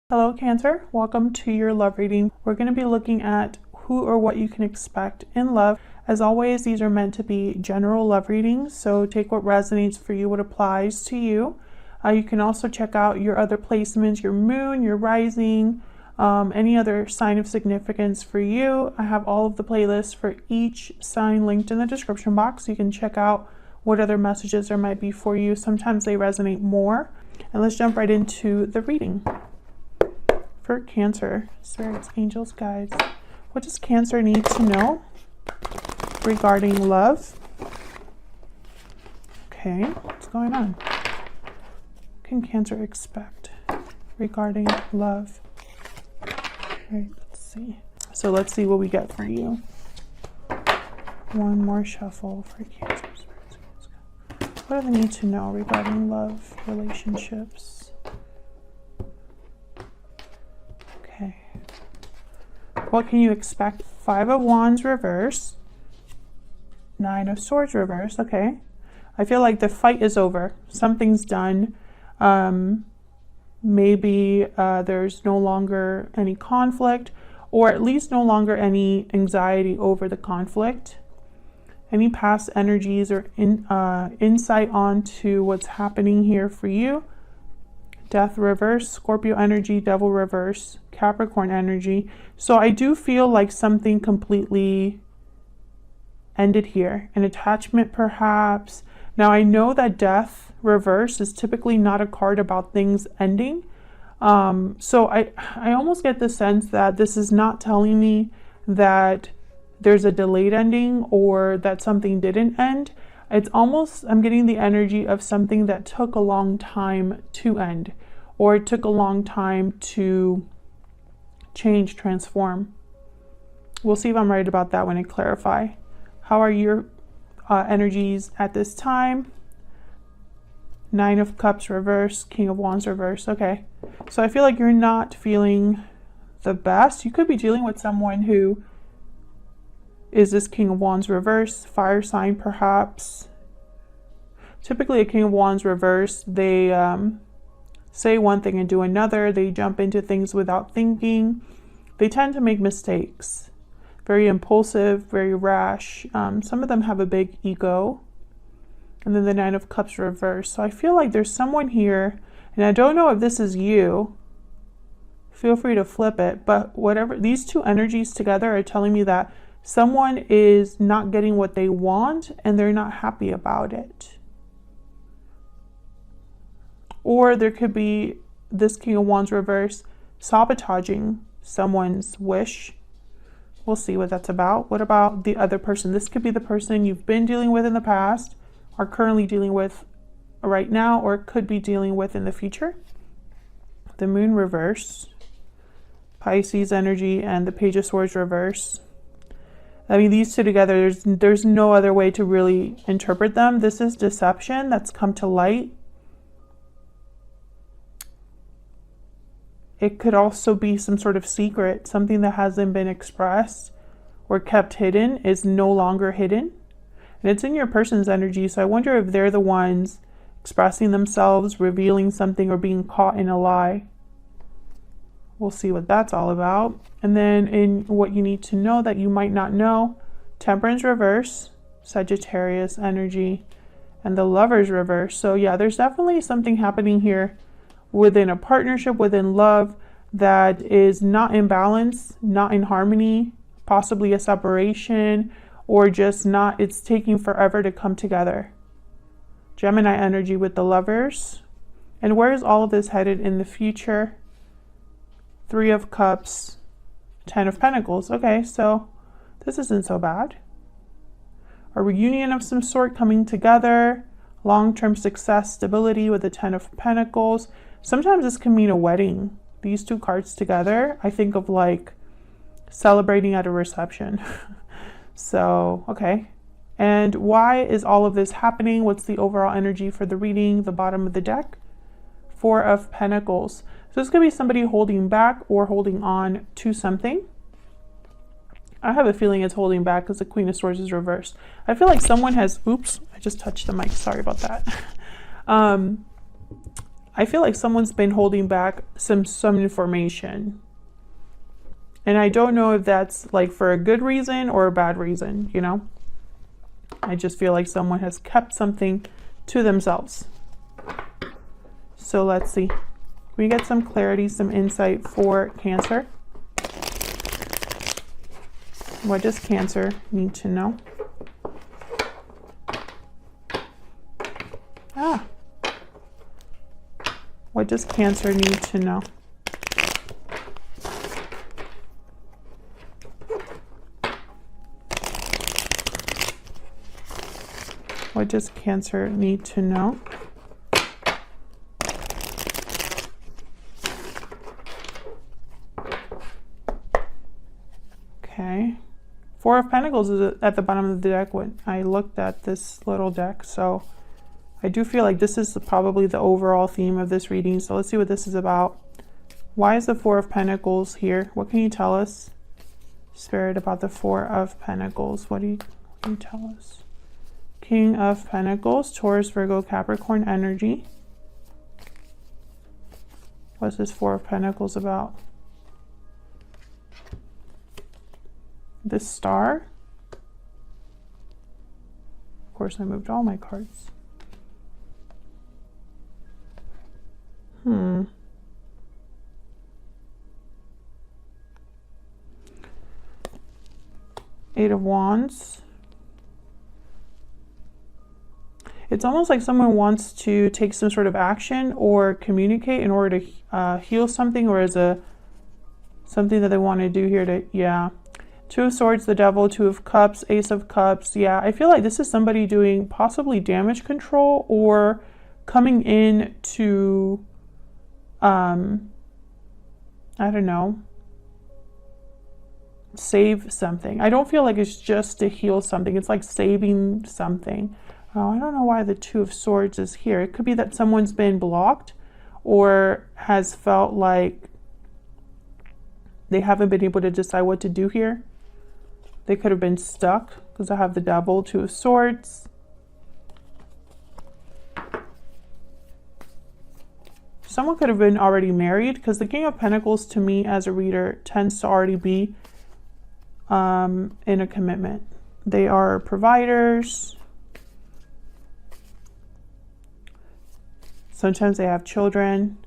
Hello Cancer, welcome to your love reading. We're going to be looking at who or what you can expect in love. As always, these are meant to be general love readings, so take what resonates for you, what applies to you. You can also check out your other placements, your moon, your rising, any other sign of significance for you. I have all of the playlists for each sign linked in the description box, so you can check out what other messages there might be for you. Sometimes they resonate more. And let's jump right into the reading. For Cancer, spirits, angels, guides, what does Cancer need to know regarding love? Okay, what's going on? What can Cancer expect regarding love? Okay, let's see. So let's see what we get for you. One more shuffle for Cancer, spirits. What do they need to know regarding love, relationships? What can you expect? Five of Wands reverse, Nine of Swords reverse. Okay, I feel like the fight is over. Something's done. Maybe there's no longer any conflict, or at least no longer any anxiety over the conflict. Any past energies or insight onto what's happening here for you. Death reverse, Scorpio energy, Devil reverse, Capricorn energy. So I do feel like something completely ended here. An attachment perhaps. Now I know that Death reverse is typically not a card about things ending. So I almost get the sense that this is not telling me that there's a delayed ending or that something didn't end. It's almost, I'm getting the energy of something that took a long time to end, or it took a long time to change, transform. We'll see if I'm right about that when I clarify. How are your energies at this time? Nine of Cups reverse, King of Wands reverse. Okay, so I feel like you're not feeling the best. You could be dealing with someone who is this King of Wands reverse, fire sign perhaps. Typically a King of Wands reverse, they say one thing and do another. They jump into things without thinking. They tend to make mistakes. Very impulsive, very rash. Some of them have a big ego. And then the Nine of Cups reverse. So I feel like there's someone here, and I don't know if this is you. Feel free to flip it, but whatever, these two energies together are telling me that someone is not getting what they want and they're not happy about it. Or there could be this King of Wands reverse sabotaging someone's wish. We'll see what that's about. What about the other person? This could be the person you've been dealing with in the past, are currently dealing with right now, or could be dealing with in the future. The Moon reverse, Pisces energy, and the Page of Swords reverse. I mean, these two together, there's no other way to really interpret them. This is deception that's come to light. It could also be some sort of secret, something that hasn't been expressed or kept hidden is no longer hidden. And it's in your person's energy, so I wonder if they're the ones expressing themselves, revealing something, or being caught in a lie. We'll see what that's all about. And then in what you need to know that you might not know, Temperance reverse, Sagittarius energy, and the Lovers reverse. So yeah, there's definitely something happening here within a partnership, within love, that is not in balance, not in harmony, possibly a separation, or just not, it's taking forever to come together. Gemini energy with the Lovers. And where is all of this headed in the future? Three of Cups, Ten of Pentacles. Okay, so this isn't so bad. A reunion of some sort coming together, long-term success, stability with the Ten of Pentacles. Sometimes this can mean a wedding. These two cards together, I think of like celebrating at a reception. So, okay. And why is all of this happening? What's the overall energy for the reading? The bottom of the deck, Four of Pentacles. So this could be somebody holding back or holding on to something. I have a feeling it's holding back because the Queen of Swords is reversed. I feel like someone has, oops, I just touched the mic. Sorry about that. I feel like someone's been holding back some information. And I don't know if that's like for a good reason or a bad reason, you know? I just feel like someone has kept something to themselves. So let's see. We get some clarity, some insight for Cancer. What does Cancer need to know? What does Cancer need to know? What does Cancer need to know? Okay. Four of Pentacles is at the bottom of the deck when I looked at this little deck. So I do feel like this is probably the overall theme of this reading. So let's see what this is about. Why is the Four of Pentacles here? What can you tell us, Spirit, about the Four of Pentacles? What can you tell us? King of Pentacles, Taurus, Virgo, Capricorn energy. What's this Four of Pentacles about? This Star. Of course, I moved all my cards. Eight of Wands. It's almost like someone wants to take some sort of action or communicate in order to heal something, or as something that they want to do here to, Two of Swords, the Devil, Two of Cups, Ace of Cups. Yeah, I feel like this is somebody doing possibly damage control or coming in to, I don't know, save something. I don't feel like it's just to heal something. It's like saving something. Oh, I don't know why the Two of Swords is here. It could be that someone's been blocked or has felt like they haven't been able to decide what to do here. They could have been stuck because I have the Devil, Two of Swords. Someone could have been already married, because the King of Pentacles to me as a reader tends to already be in a commitment. They are providers. Sometimes they have children.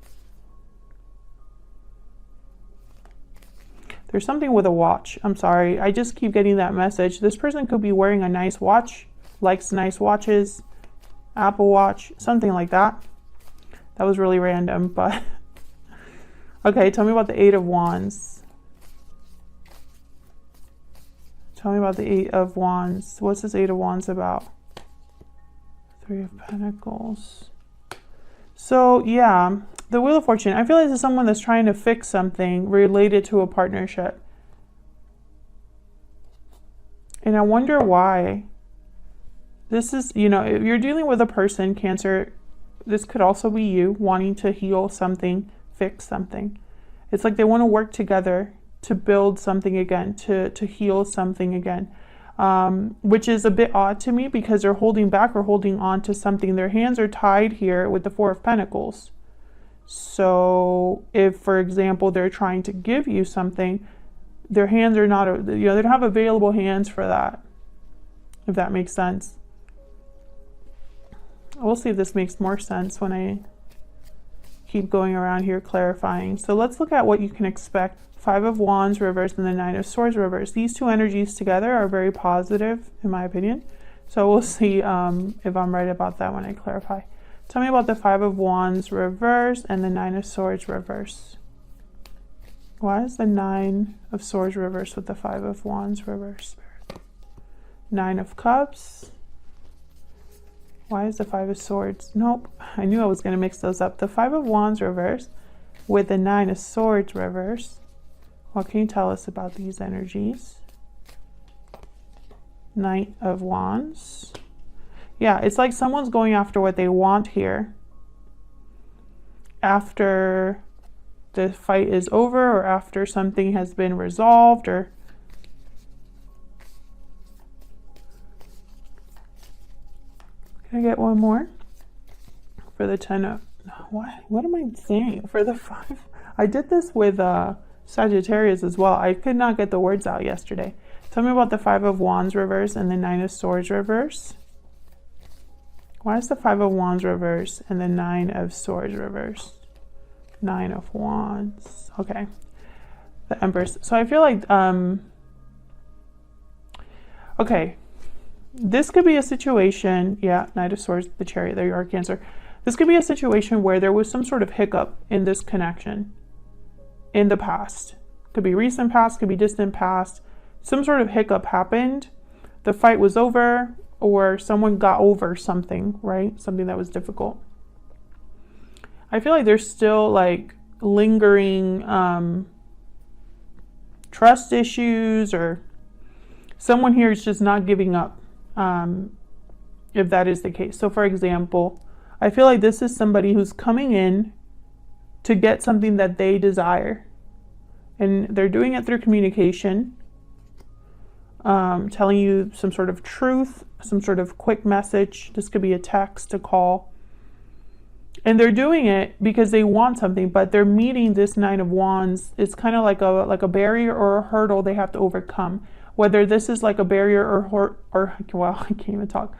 There's something with a watch. I'm sorry. I just keep getting that message. This person could be wearing a nice watch, likes nice watches, Apple Watch, something like that. That was really random, but okay, tell me about the Eight of Wands. Tell me about the Eight of Wands. What's this Eight of Wands about? Three of Pentacles. So yeah, the Wheel of Fortune. I feel like this is someone that's trying to fix something related to a partnership. And I wonder why. This is, you know, if you're dealing with a person, Cancer, this could also be you wanting to heal something, fix something. It's like they want to work together to build something again, to heal something again. Which is a bit odd to me because they're holding back or holding on to something. Their hands are tied here with the Four of Pentacles. So if, for example, they're trying to give you something, their hands are not, you know, they don't have available hands for that, if that makes sense. We'll see if this makes more sense when I keep going around here clarifying. So let's look at what you can expect. Five of Wands reversed and the Nine of Swords reversed. These two energies together are very positive, in my opinion. So we'll see if I'm right about that when I clarify. Tell me about the Five of Wands reversed and the Nine of Swords reversed. Why is the Nine of Swords reversed with the Five of Wands reversed? Nine of Cups. Why is the Five of Swords? Nope, I knew I was going to mix those up. The Five of Wands reversed with the Nine of Swords reversed. What can you tell us about these energies? Knight of Wands. Yeah, it's like someone's going after what they want here. After the fight is over or after something has been resolved, or can I get one more? For the Ten what am I saying for the 5? I did this with Sagittarius as well. I could not get the words out yesterday. Tell me about the 5 of Wands reverse and the 9 of Swords reverse. Why is the 5 of Wands reverse and the 9 of Swords reverse? 9 of Wands. Okay. The Empress. So I feel like, okay. This could be a situation, yeah, Knight of Swords, the Chariot, there you are, Cancer. This could be a situation where there was some sort of hiccup in this connection in the past. Could be recent past, could be distant past. Some sort of hiccup happened. The fight was over, or someone got over something, right? Something that was difficult. I feel like there's still like lingering trust issues, or someone here is just not giving up. If that is the case. So for example, I feel like this is somebody who's coming in to get something that they desire, and they're doing it through communication, telling you some sort of truth, some sort of quick message. This could be a text, a call, and they're doing it because they want something, but they're meeting this 9 of Wands. It's kind of like a barrier or a hurdle they have to overcome. Whether this is like a barrier or well, I can't even talk.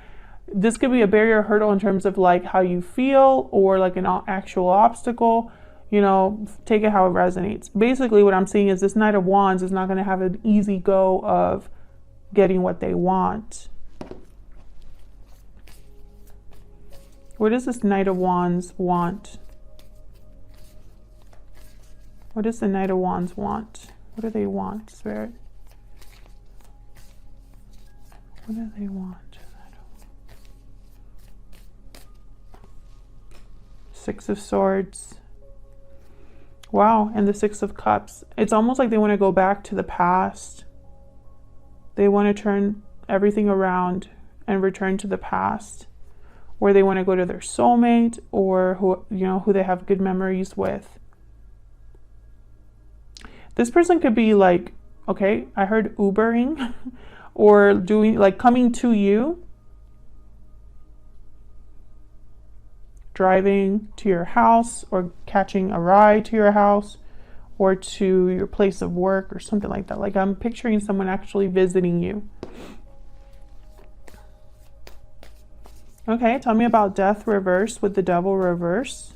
This could be a barrier or hurdle in terms of like how you feel, or like an actual obstacle, you know, take it how it resonates. Basically what I'm seeing is this Knight of Wands is not going to have an easy go of getting what they want. What does this Knight of Wands want? What does the Knight of Wands want? What do they want, Spirit? What do they want? 6 of Swords. Wow, and the 6 of Cups. It's almost like they want to go back to the past. They want to turn everything around and return to the past, where they want to go to their soulmate, or who they have good memories with. This person could be like, okay, I heard Ubering. Or doing like coming to you, driving to your house, or catching a ride to your house, or to your place of work, or something like that. Like I'm picturing someone actually visiting you. Okay, tell me about Death reverse with the Devil reverse.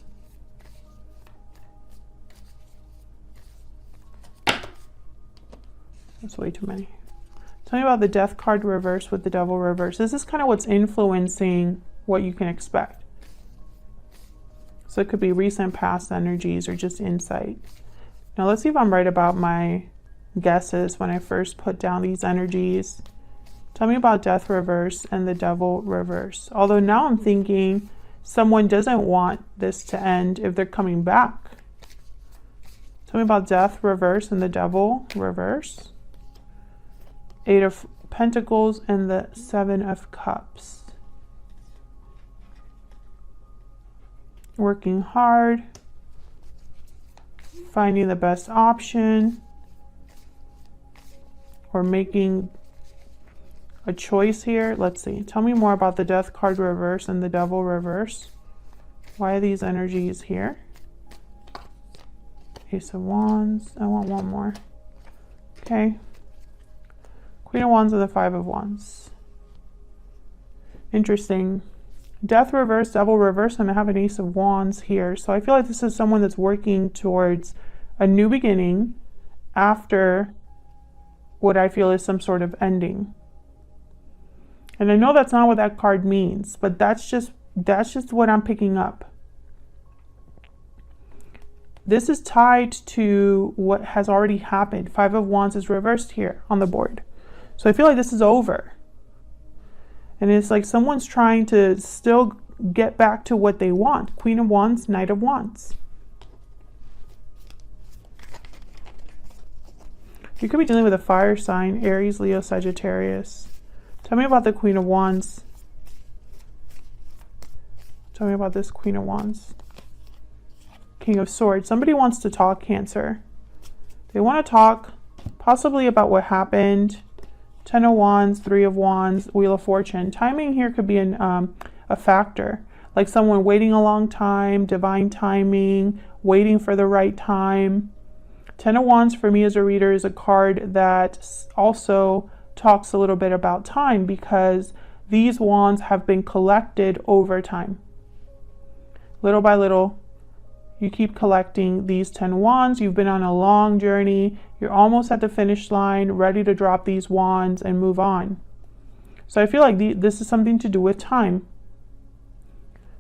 That's way too many. Tell me about the Death card reverse with the Devil reverse. This is kind of what's influencing what you can expect. So it could be recent past energies or just insight. Now let's see if I'm right about my guesses when I first put down these energies. Tell me about Death reverse and the Devil reverse. Although now I'm thinking someone doesn't want this to end if they're coming back. Tell me about Death reverse and the Devil reverse. 8 of Pentacles and the 7 of Cups. Working hard. Finding the best option. Or making a choice here. Let's see. Tell me more about the Death card reverse and the Devil reverse. Why are these energies here? Ace of Wands. I want one more. Okay. Queen of Wands and the 5 of Wands. Interesting. Death reverse, Devil reverse, and I have an Ace of Wands here. So I feel like this is someone that's working towards a new beginning after what I feel is some sort of ending. And I know that's not what that card means, but that's just what I'm picking up. This is tied to what has already happened. 5 of Wands is reversed here on the board. So I feel like this is over. And it's like someone's trying to still get back to what they want. Queen of Wands, Knight of Wands. You could be dealing with a fire sign, Aries, Leo, Sagittarius. Tell me about the Queen of Wands. Tell me about this Queen of Wands. King of Swords. Somebody wants to talk, Cancer. They want to talk possibly about what happened. 10 of Wands, 3 of Wands, Wheel of Fortune. Timing here could be a factor. like someone waiting a long time, divine timing, waiting for the right time. Ten of Wands for me as a reader is a card that also talks a little bit about time, because these wands have been collected over time. Little by little, you keep collecting these 10 wands. You've been on a long journey. You're almost at the finish line, ready to drop these wands and move on. So I feel like this is something to do with time.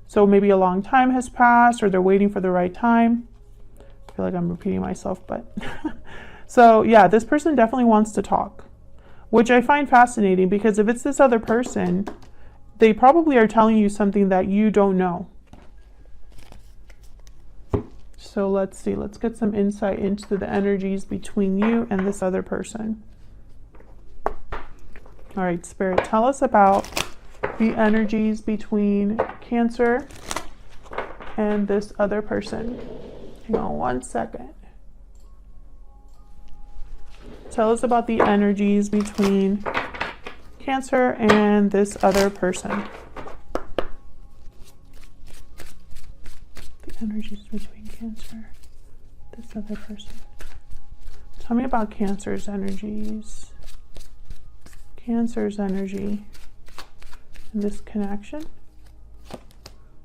So maybe a long time has passed, or they're waiting for the right time. I feel like I'm repeating myself, but so yeah, this person definitely wants to talk, which I find fascinating, because if it's this other person, they probably are telling you something that you don't know. So let's see, let's get some insight into the energies between you and this other person. All right, Spirit, tell us about the energies between Cancer and this other person. Hang on one second. Tell us about the energies between Cancer and this other person. The energies between Cancer, this other person. Tell me about Cancer's energies. Cancer's energy in this connection.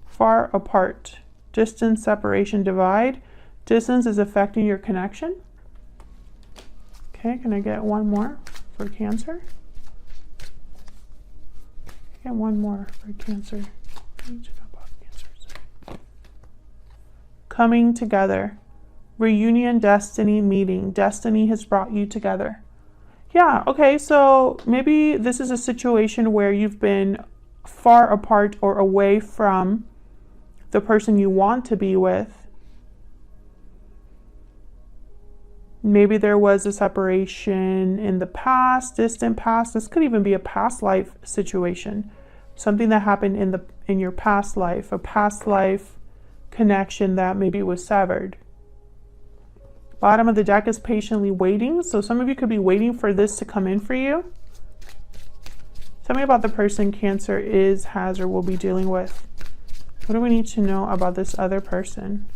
Far apart. Distance, separation, divide. Distance is affecting your connection. Okay, can I get one more for Cancer? Get one more for Cancer. Coming together. Reunion, destiny, meeting. Destiny has brought you together. Yeah, okay, so maybe this is a situation where you've been far apart or away from the person you want to be with. Maybe there was a separation in the past, distant past. This could even be a past life situation. Something that happened in your past life, a past life connection that maybe was severed. Bottom of the deck is patiently waiting. So some of you could be waiting for this to come in for you. Tell me about the person Cancer is, has, or will be dealing with. What do we need to know about this other person?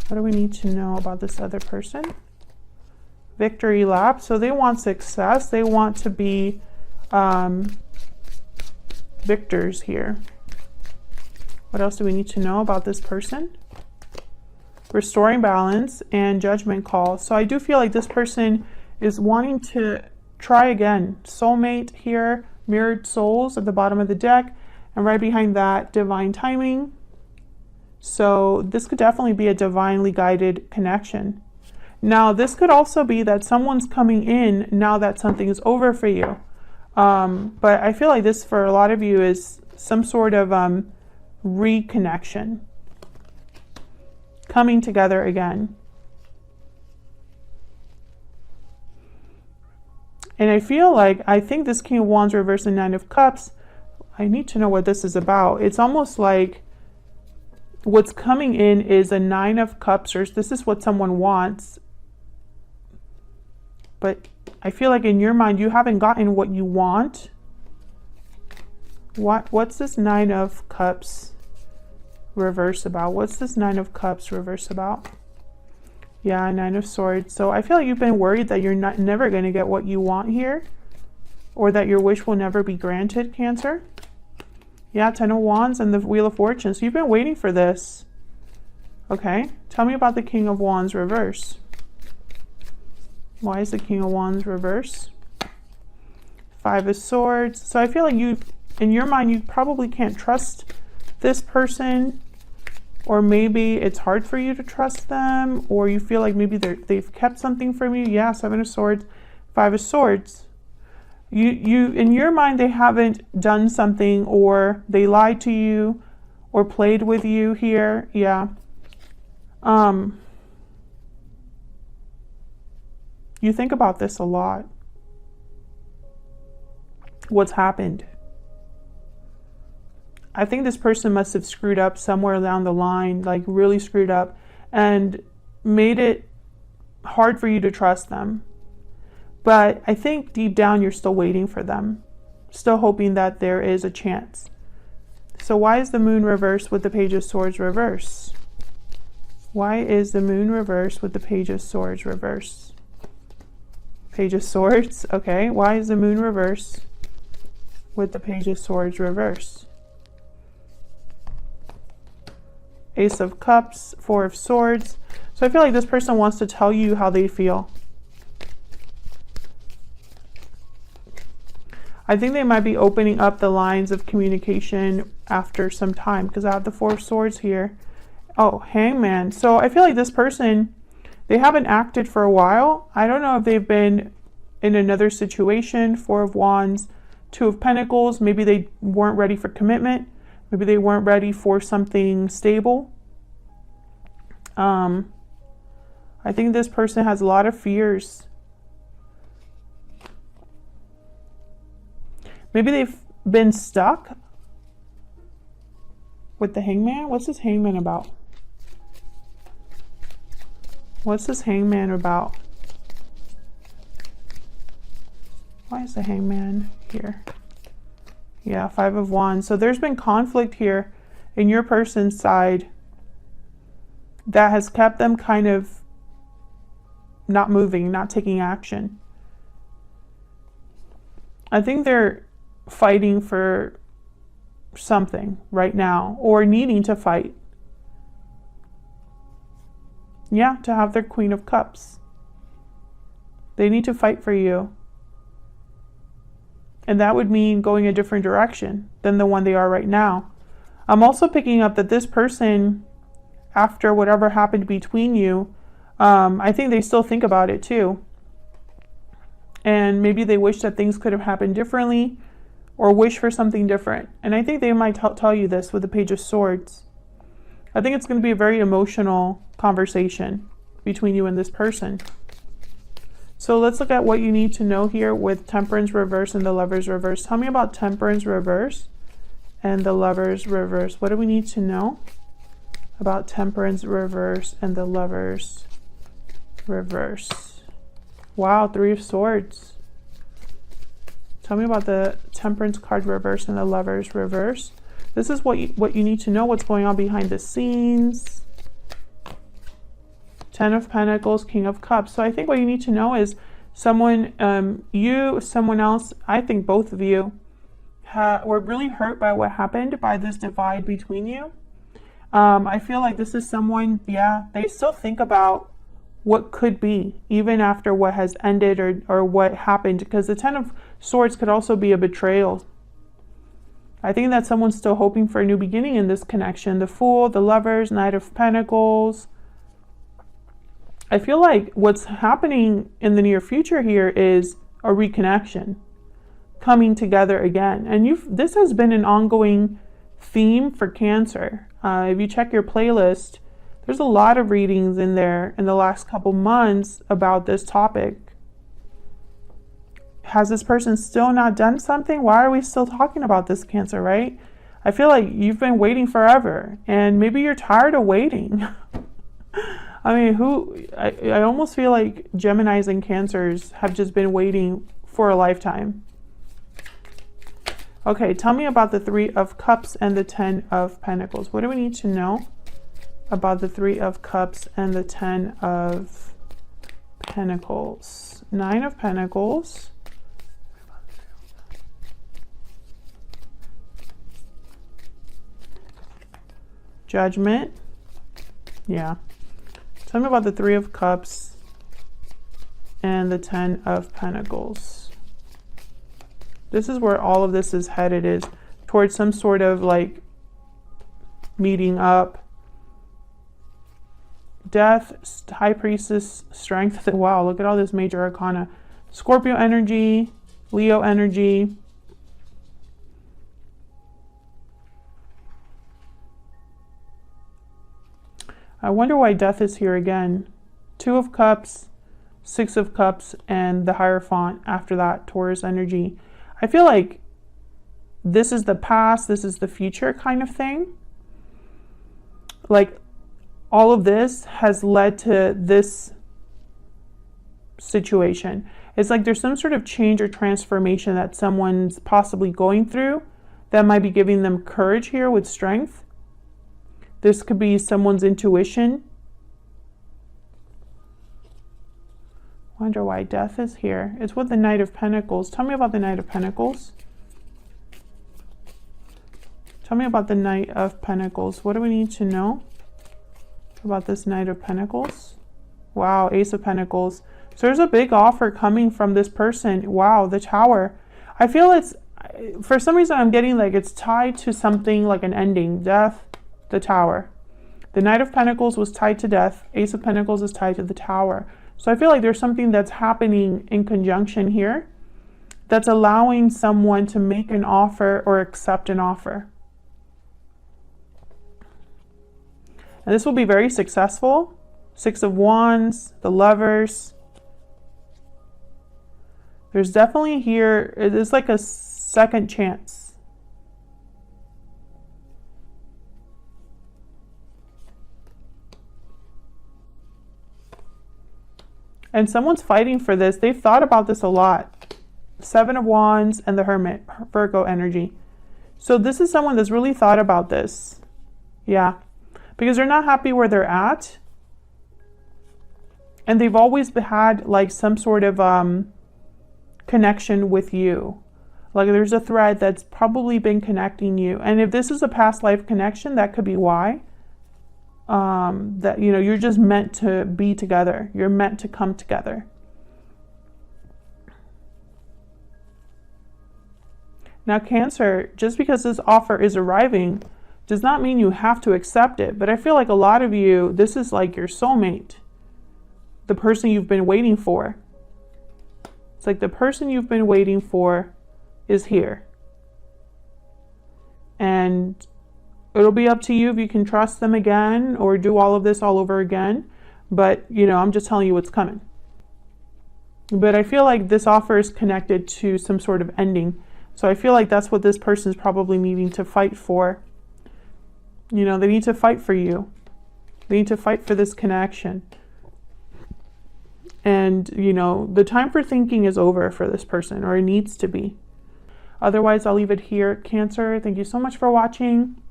What do we need to know about this other person? Victory lap. So they want success. They want to be victors here. What else do we need to know about this person? Restoring balance and judgment call. So I do feel like this person is wanting to try again. Soulmate here, mirrored souls at the bottom of the deck, and right behind that, divine timing. So this could definitely be a divinely guided connection. Now, this could also be that someone's coming in now that something is over for you. But I feel like this for a lot of you is some sort of reconnection. Coming together again. And I feel like, I think this King of Wands reversed and Nine of Cups, I need to know what this is about. It's almost like what's coming in is a Nine of Cups, or this is what someone wants. But I feel like in your mind, you haven't gotten what you want. What's this Nine of Cups reverse about? What's this Nine of Cups reverse about? Yeah, Nine of Swords. So I feel like you've been worried that you're never going to get what you want here, or that your wish will never be granted, Cancer. Yeah, Ten of Wands and the Wheel of Fortune. So you've been waiting for this. Okay, tell me about the King of Wands reverse. Why is the King of Wands reverse? Five of Swords. So I feel like you, in your mind, you probably can't trust this person, or maybe it's hard for you to trust them, or you feel like maybe they've kept something from you. Yeah, Seven of Swords, Five of Swords. You in your mind, they haven't done something, or they lied to you, or played with you here. Yeah. You think about this a lot. What's happened? I think this person must have screwed up somewhere down the line, like really screwed up, and made it hard for you to trust them. But I think deep down you're still waiting for them, still hoping that there is a chance. So why is the moon reversed with the Page of Swords reverse? Why is the moon reversed with the Page of Swords reverse? Page of Swords, okay. Why is the moon reversed with the Page of Swords reverse? Ace of Cups, Four of Swords. So I feel like this person wants to tell you how they feel. I think they might be opening up the lines of communication after some time, because I have the Four of Swords here. Oh, Hangman. So I feel like this person, they haven't acted for a while. I don't know if they've been in another situation. Four of Wands, Two of Pentacles. Maybe they weren't ready for commitment. Maybe they weren't ready for something stable. I think this person has a lot of fears. Maybe they've been stuck with the Hangman. What's this Hangman about? What's this Hangman about? Why is the Hangman here? Yeah, Five of Wands. So there's been conflict here in your person's side that has kept them kind of not moving, not taking action. I think they're fighting for something right now, or needing to fight. Yeah, to have their Queen of Cups. They need to fight for you. And that would mean going a different direction than the one they are right now. I'm also picking up that this person, after whatever happened between you, I think they still think about it too. And maybe they wish that things could have happened differently, or wish for something different. And I think they might tell you this with the Page of Swords. I think it's going to be a very emotional conversation between you and this person. So let's look at what you need to know here with Temperance reverse and the Lovers reverse. Tell me about Temperance reverse and the Lovers reverse. What do we need to know about Temperance reverse and the Lovers reverse? Wow, Three of Swords. Tell me about the Temperance card reverse and the Lovers reverse. This is what you need to know, what's going on behind the scenes. Ten of Pentacles, King of Cups. So I think what you need to know is someone, someone else, I think both of you were really hurt by what happened, by this divide between you. I feel like this is someone, yeah, they still think about what could be, even after what has ended or what happened, because the Ten of Swords could also be a betrayal. I think that someone's still hoping for a new beginning in this connection. The Fool, the Lovers, Knight of Pentacles. I feel like what's happening in the near future here is a reconnection, coming together again. And this has been an ongoing theme for Cancer. If you check your playlist, there's a lot of readings in there in the last couple months about this topic. Has this person still not done something? Why are we still talking about this, Cancer, right? I feel like you've been waiting forever, and maybe you're tired of waiting. I mean, I almost feel like Geminis and Cancers have just been waiting for a lifetime. Okay, tell me about the Three of Cups and the Ten of Pentacles. What do we need to know about the Three of Cups and the Ten of Pentacles? Nine of Pentacles. Judgment. Yeah. Tell me about the Three of Cups and the Ten of Pentacles. This is where all of this is headed, is towards some sort of like meeting up. Death, High Priestess, Strength. Wow, look at all this major arcana. Scorpio energy, Leo energy. I wonder why Death is here again. Two of Cups, Six of Cups, and the Hierophant after that, Taurus energy. I feel like this is the past, this is the future kind of thing. Like all of this has led to this situation. It's like there's some sort of change or transformation that someone's possibly going through that might be giving them courage here with strength. This could be someone's intuition. Wonder why death is here. It's with the Knight of Pentacles. Tell me about the Knight of Pentacles. Tell me about the Knight of Pentacles. What do we need to know about this Knight of Pentacles? Wow, Ace of Pentacles. So there's a big offer coming from this person. Wow, the Tower. I feel it's, for some reason I'm getting like it's tied to something like an ending. Death, the Tower. The Knight of Pentacles was tied to death. Ace of Pentacles is tied to the Tower. So I feel like there's something that's happening in conjunction here that's allowing someone to make an offer or accept an offer. And this will be very successful. Six of Wands, the Lovers. There's definitely here, it's like a second chance. And someone's fighting for this. They've thought about this a lot. Seven of Wands and the Hermit, Virgo energy. So this is someone that's really thought about this. Yeah. Because they're not happy where they're at. And they've always had like some sort of connection with you. Like there's a thread that's probably been connecting you. And if this is a past life connection, that could be why. That, you know, you're just meant to be together. You're meant to come together. Now, Cancer, just because this offer is arriving does not mean you have to accept it. But I feel like a lot of you, this is like your soulmate. The person you've been waiting for. It's like the person you've been waiting for is here. And it'll be up to you if you can trust them again or do all of this all over again. But, you know, I'm just telling you what's coming. But I feel like this offer is connected to some sort of ending. So I feel like that's what this person is probably needing to fight for. You know, they need to fight for you. They need to fight for this connection. And, you know, the time for thinking is over for this person, or it needs to be. Otherwise, I'll leave it here. Cancer, thank you so much for watching.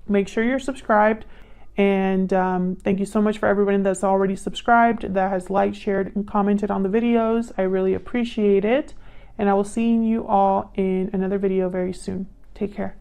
Make sure you're subscribed. And thank you so much for everyone that's already subscribed, that has liked, shared, and commented on the videos. I really appreciate it. And I will see you all in another video very soon. Take care.